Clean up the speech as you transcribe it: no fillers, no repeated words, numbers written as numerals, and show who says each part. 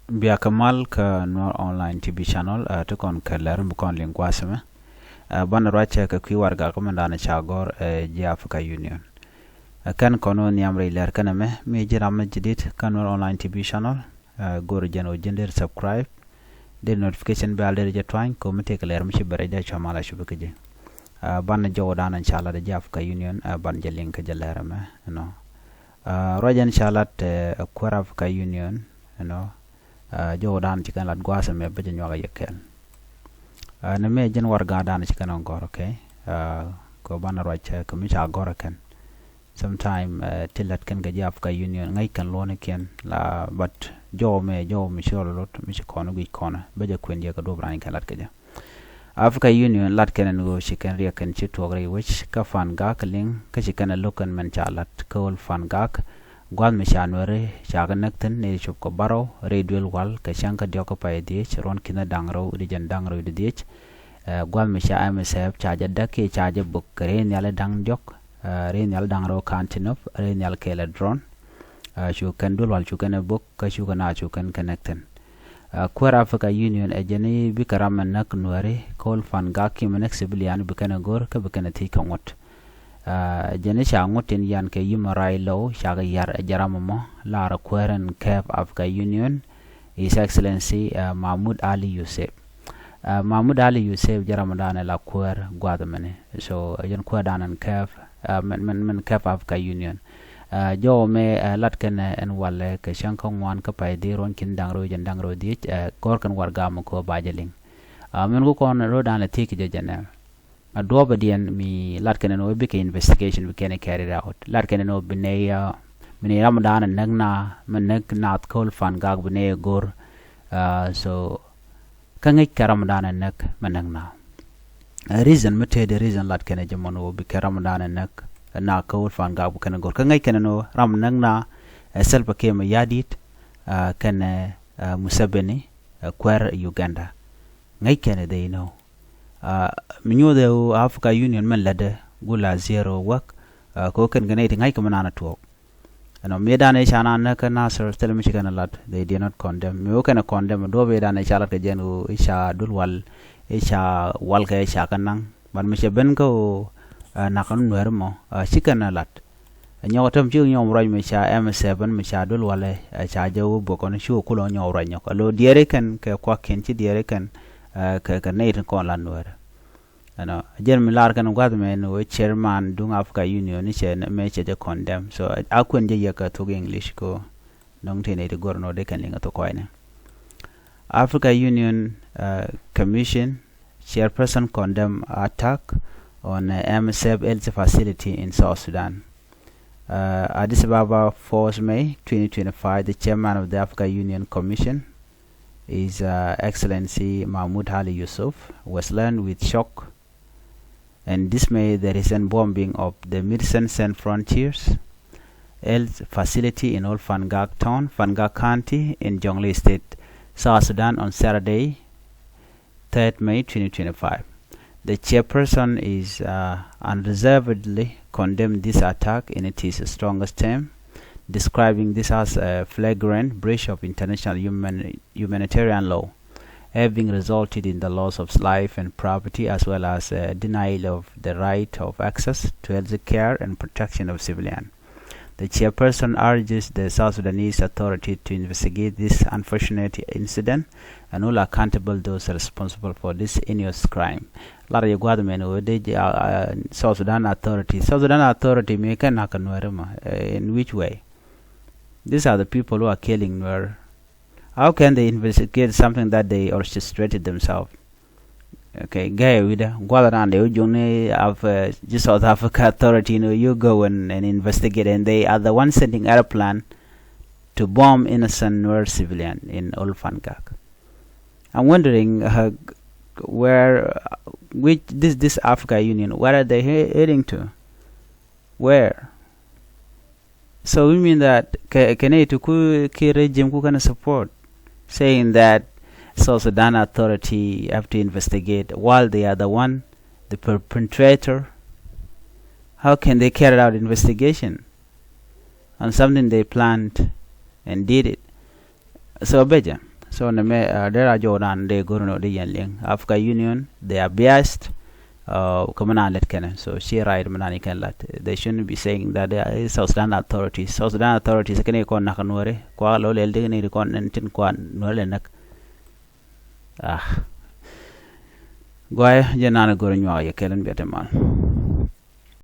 Speaker 1: Bia kamal ka Nuer online TV channel to kon ka ler mu kon lingwa sama ban racha ka kwi warga ko mandana chagor ji Africa Union kan kono niamre ler kana me jira majidit kan Nuer online TV channel gor jeno jender subscribe de notification bell de jetwang ko mete ka ler mu shibare da chamala shubuke je ban jawdana inshallah da ji Africa Union ban je link je ler no rojan inshallah ko Africa Union no Jordan chicken lat guasa me be nyoga yekel na me jen warga dan chicken on gor okay ko bana rocha ko mi cha gor ken sometime till that can get Africa Union ngai kan lone ken la but jo me sure lot mi kono gi kono be je kwen ye ko do bran kan lat ke Africa Union lat ken go chicken ria ken chi to gre which ka fan ga kling ka chicken lokan men cha lat ko fan ga gwal me chanwere chaga nakten ne chup ko baro redwel wal ka shanka dioko pa edich ron kina dangro rijan dangro edich gwal me cha MSF chaja dake chaja buk kare nyale dang diok re nyal dangro kantinop re nyal kele drone chu kan dul wal chu kan buk ka chu kana chu kan connecten kwara Africa Union ejeni bikaram nak nuare kol fan gaki menek civilian bikana gor ka bikana ti kangot jene cha ngotin yan ke yimarai law shaga yar jaramamo lara kweren cap Africa Union His Excellency Mahmoud Ali Yusuf Mahmoud Ali Yusuf jaramadana la kwer gwadamane so jen kwadanan cap men cap Africa Union jo me lat ken en wale ke shanka ngwan ka pay di ron kin dangro jen dangro di kor kan warga mo ko bajeling men ko kon rodan la tiki je jene a doba dian mi lat kene no bike investigation we can carry out lat kene no bine ramadan nagna menek nat kol fan gag bine gor so kangi ramadan nak menagna reason mate the reason lat kene jamono bike ramadan nak na kol fan gag kene gor kangi kene no ram nagna selpa kema yadit kene musabeni kwer Uganda ngai kene they know minyo de Africa Union men lade gula zero work ko kan ganai ngai kamana to no medane chana na kana sir telemi chikana lat they did not condemn me kana condemn do be dane chalat ke jenu isha dulwal isha wal ka isha kanang ban me ben ko na kan nuer mo chikana lat nyawatam chi nyom roy me cha M7 me cha dulwal cha jawu bokon shu kulo nyaw roy nyok lo diere kan ke kwa ken chi diere kan ka neit kon la nuer ano jen mi lar kan gwad me no chairman dung Africa Union ni chen me che de condemn so akwen je yaka to English ko nong te ne de gorno de kan linga to koine Africa Union Commission chairperson condemn attack on MSF health facility in South Sudan. Addis Ababa 4th May 2025 the chairman of the Africa Union Commission His Excellency Mahmoud Ali Yusuf was learned with shock and dismay the recent bombing of the Medicine Sans Frontiers health facility in Old Fangak Town, Fangak County in Jonglei State, South Sudan on Saturday, 3rd May 2025. The chairperson is unreservedly condemned this attack in its strongest term, describing this as a flagrant breach of international humanitarian law, having resulted in the loss of life and property as well as denial of the right of access to health care and protection of civilians. The chairperson urges the South Sudanese authority to investigate this unfortunate incident and hold accountable those responsible for this heinous crime. Lara South Sudan authority make in which way? These are the people who are killing Nuer. How can they investigate something that they orchestrated themselves? Okay, guy with of just South Africa authority, you go and investigate, and they are the ones sending airplane to bomb innocent Nuer civilian in Olfangak. I'm wondering which this Africa Union, where are they heading to? Where? So we mean that regime can support, saying that South Sudan authority have to investigate while they are the perpetrator. How can they carry out investigation on something they planned and did it? So Beja, So there are Jordan they go no the Yanling Africa Union they are biased come on let can so she right man can let they shouldn't be saying that there is South Sudan authorities can ko na kanore kwa lo le de ni kon tin kwan no le nak goy je nana gor nyaa ye kelen bete mal